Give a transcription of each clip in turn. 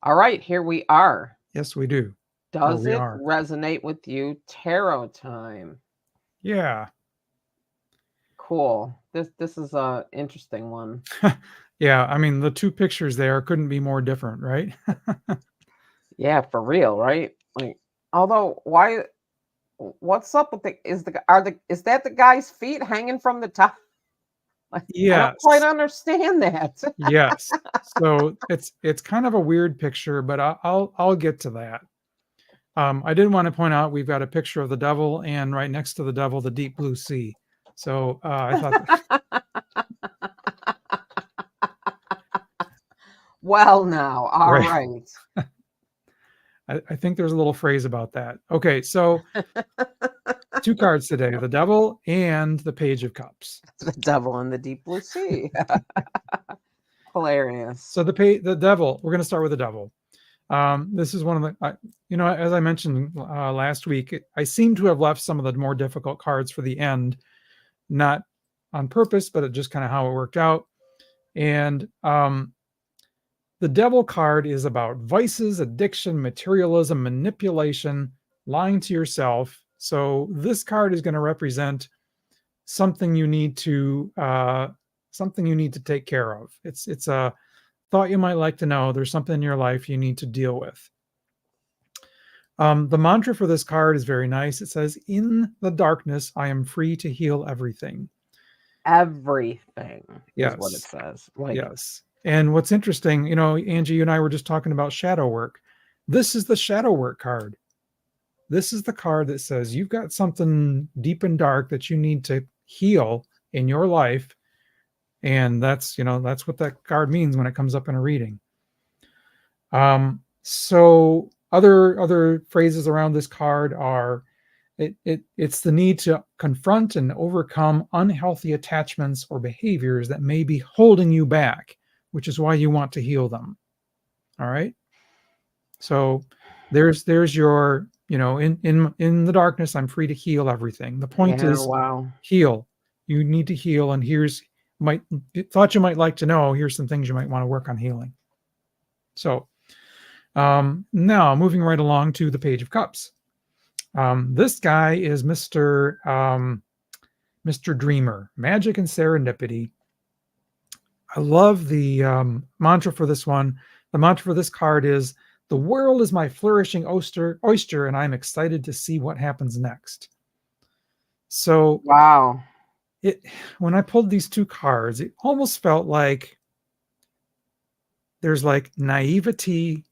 All right, here we are. Yes, we do. Or Does we it are. resonate with you? Tarot time. Yeah. Cool. This is a interesting one. Yeah. I mean, the two pictures there couldn't be more different, right? Yeah, for real, right? Like, although, why? What's up with the? Is that the guy's feet hanging from the top? Like, I don't quite Yes. understand that. Yes. So it's kind of a weird picture, but I'll get to that. I did want to point out we've got a picture of the devil, and right next to the devil, the deep blue sea. So I thought, Well, now, all right. right. I think there's a little phrase about that. Okay, so two cards today: the devil and the page of cups. The devil in the deep blue sea. Hilarious. So the devil. We're going to start with the devil. This is one of the, as I mentioned last week, I seem to have left some of the more difficult cards for the end, not on purpose, but it just kind of how it worked out. And the devil card is about vices, addiction, materialism, manipulation, lying to yourself. So this card is going to represent something you need to take care of. It's a thought you might like to know. There's something in your life you need to deal with. The mantra for this card is very nice. It says, "In the darkness, I am free to heal everything." Everything is what it Yes, says. Like, yes. And what's interesting, Angie, you and I were just talking about shadow work. This is the shadow work card. This is the card that says you've got something deep and dark that you need to heal in your life. And that's what that card means when it comes up in a reading. So other phrases around this card are it's the need to confront and overcome unhealthy attachments or behaviors that may be holding you back, which is why you want to heal them. All right. So there's your, in the darkness, I'm free to heal everything. The point yeah, is wow. heal. You need to heal. And might thought you might like to know, here's some things you might want to work on healing. So now moving right along to the Page of Cups. This guy is Mr. Dreamer, magic and serendipity. I love the mantra for this one. The mantra for this card is, "The world is my flourishing oyster, and I'm excited to see what happens next." So Wow. when I pulled these two cards, it almost felt like there's like naivety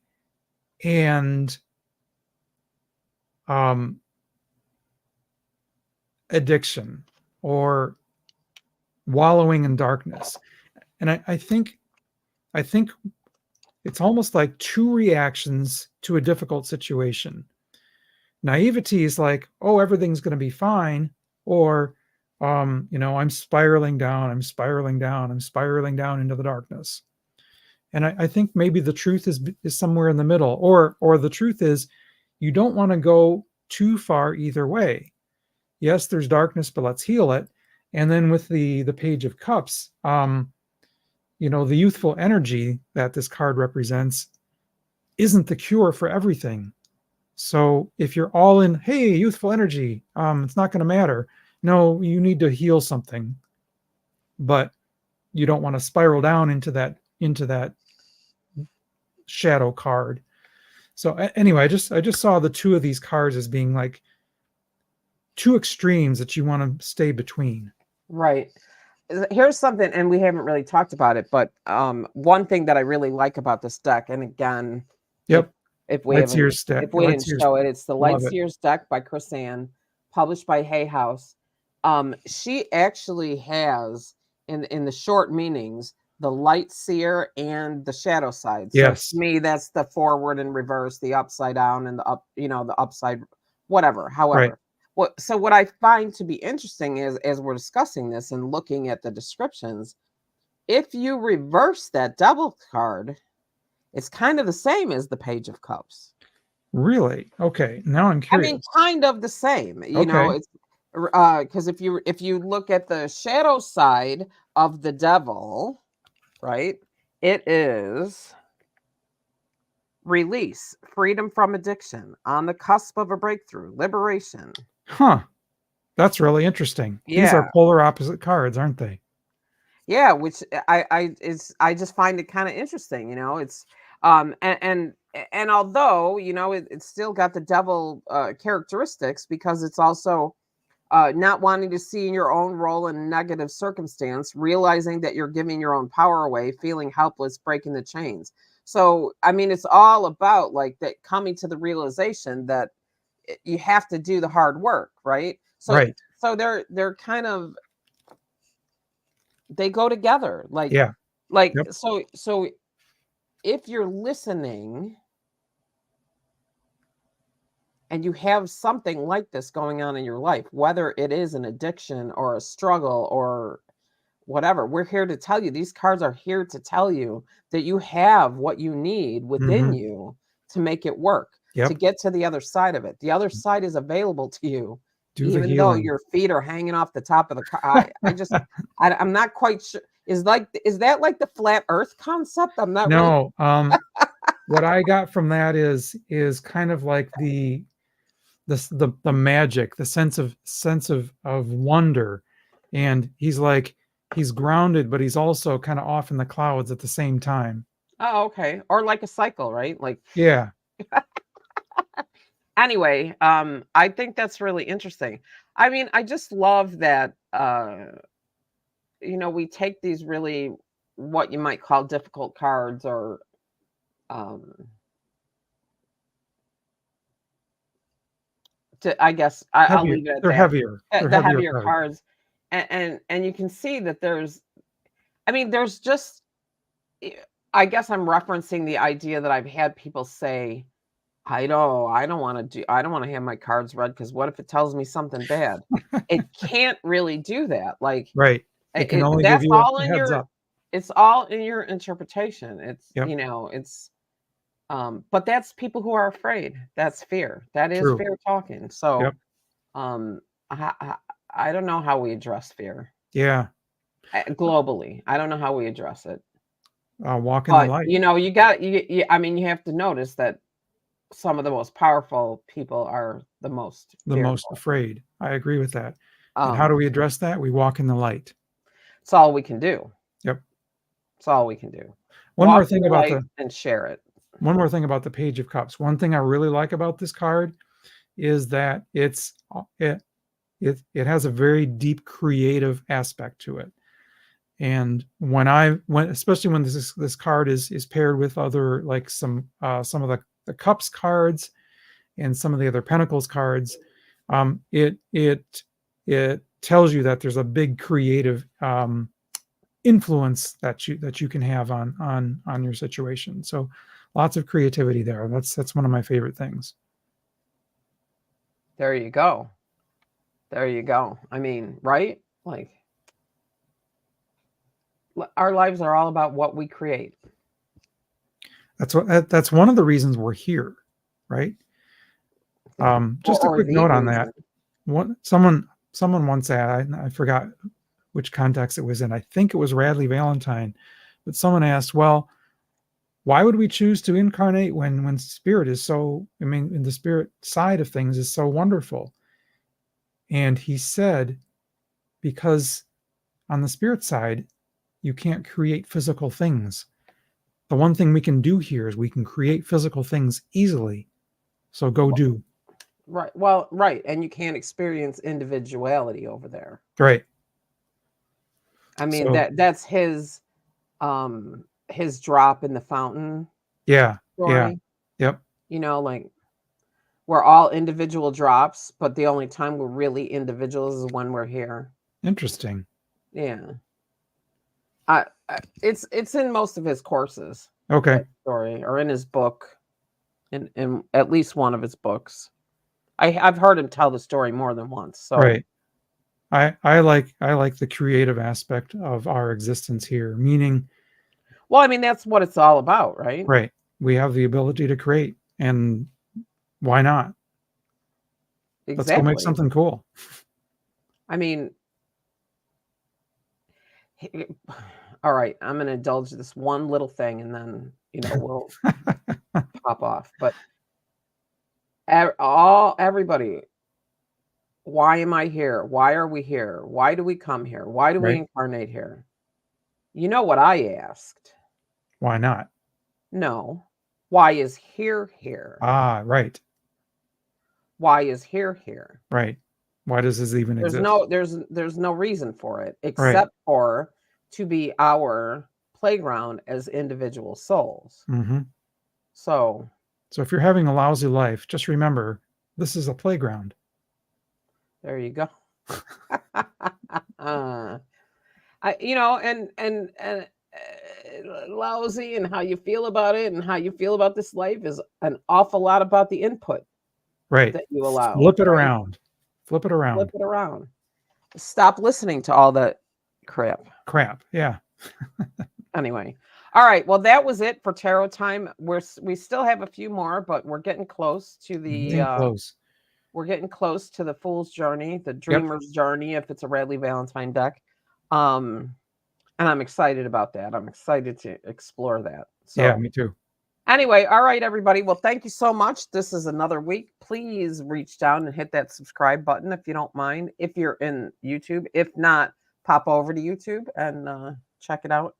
and um, addiction or wallowing in darkness. And I think it's almost like two reactions to a difficult situation. Naivety is like, oh, everything's going to be fine, or I'm spiraling down, I'm spiraling down, I'm spiraling down into the darkness. And I think maybe the truth is somewhere in the middle, or the truth is you don't want to go too far either way. Yes, there's darkness, but let's heal it. And then with the Page of Cups, the youthful energy that this card represents isn't the cure for everything. So if you're all in, hey, youthful energy, it's not going to matter. No, you need to heal something, but you don't want to spiral down into that shadow card. So anyway, I just saw the two of these cards as being like two extremes that you want to stay between. Right. Here's something, and we haven't really talked about it, but one thing that I really like about this deck, and again, if Yep. if we Light haven't Years deck. if we Light didn't Years. show it, it's the Light Love it. Seers deck by Chris-Anne, published by Hay House. She actually has in the short meanings the light seer and the shadow side. So Yes. to me, that's the forward and reverse, the upside down and the up, the upside, whatever, Right. however. What I find to be interesting is, as we're discussing this and looking at the descriptions, if you reverse that devil card, it's kind of the same as the Page of Cups. Really? Okay. Now I'm I mean, curious. kind of the same. Okay. It's because if you look at the shadow side of the devil, right, it is release, freedom from addiction, on the cusp of a breakthrough, liberation. Huh. That's really interesting. These are Yeah. polar opposite cards, aren't they? Yeah, which I just find it kind of interesting, it's and although, it's still got the devil characteristics because it's also not wanting to see your own role in a negative circumstance, realizing that you're giving your own power away, feeling helpless, breaking the chains. So, I mean, it's all about like that coming to the realization that you have to do the hard work, right? So, Right. so they're kind of they go together, Yeah. Yep. so if you're listening and you have something like this going on in your life, whether it is an addiction or a struggle or whatever, we're here to tell you, these cards are here to tell you that you have what you need within Hmm. you to make it work, to Yep. get to the other side of it. The other side is available to you, Do the even though healing. your feet are hanging off the top of the car. I'm not quite sure. Is that like the flat earth concept? I'm not really. No, what I got from that is kind of like the magic, the sense of wonder. And he's like he's grounded, but he's also kind of off in the clouds at the same time. Oh, okay. Or like a cycle, right? Like Yeah. anyway, I think that's really interesting. I mean, I just love that we take these really what you might call difficult cards or um I guess I'll Heavier. leave it at They're that. heavier. They're The heavier heavier cards. cards and you can see that there's just eh, I guess I'm referencing the idea that I've had people say, I don't want to have my cards read because what if it tells me something bad? It can't really do that. Like Right. It can only give that's you all a in heads up. it's all in your interpretation. It's, Yep. it's but that's people who are afraid. That's fear. That is True. fear talking. So Yep. um I don't know how we address fear Yeah. globally. I don't know how we address it. Walk in the But light. I mean, you have to notice that some of the most powerful people are the most The most fearful. afraid. I agree with that. And how do Um, we address that? We walk in the light. it's all we can do. Yep. It's all we can do. One more Walk in thing the about light the and share it. one more thing about the Page of Cups. One thing I really like about this card is that it has a very deep creative aspect to it. And when especially when this card is paired with other like some of the cups cards and some of the other pentacles cards, it tells you that there's a big creative influence that you can have on your situation. So lots of creativity there. That's one of my favorite things. There you go. There you go. I mean, right? Like our lives are all about what we create. That's one of the reasons we're here, right? Just a Or quick the note on that. reason. Someone once said, I forgot which context it was in. I think it was Radley Valentine, but someone asked, well, why would we choose to incarnate when spirit is so, I mean, in the spirit side of things is so wonderful? And he said, because on the spirit side, you can't create physical things. The one thing we can do here is we can create physical things easily. So go do. Right. Well, right. And you can't experience individuality over there. Right. I mean, So that's his drop in the fountain yeah. Yeah. story. Yep. Like we're all individual drops, but the only time we're really individuals is when we're here. Interesting. Yeah. It's in most of his courses. Okay. That story, or in his book, in at least one of his books. I've heard him tell the story more than once. So Right. I like the creative aspect of our existence here, meaning, well, I mean, that's what it's all about, right? right, we have the ability to create, and why not? Let's go make Exactly. something cool. I mean, all right, I'm gonna indulge this one little thing, and then we'll pop off. But everybody, why am I here? Why are we here? Why do we come here? Why do we Right. incarnate here? You know what I asked? Why not? No. Why is here here? Ah, right. Why is here here? Right. Why does this even There's exist? there's no reason for it Right. except for to be our playground as individual souls. Hmm. So So if you're having a lousy life, just remember this is a playground. there you go. And lousy and how you feel about it and how you feel about this life is an awful lot about the input Right. that you allow. Flip it right? around. Flip it Flip around. it around. Stop listening to all that crap. Crap. Yeah. Anyway, all right. Well, that was it for tarot time. We still have a few more, but we're getting close to Getting close. we're getting close to the Fool's Journey, the Dreamer's Journey, if it's a Radley Valentine deck. And I'm excited about that. I'm excited to explore that. So Yeah, me too. anyway, all right, everybody. Well, thank you so much. This is another week. Please reach down and hit that subscribe button if you don't mind. If you're in YouTube, if not, pop over to YouTube and check it out.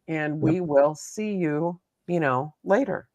And we will see you, later.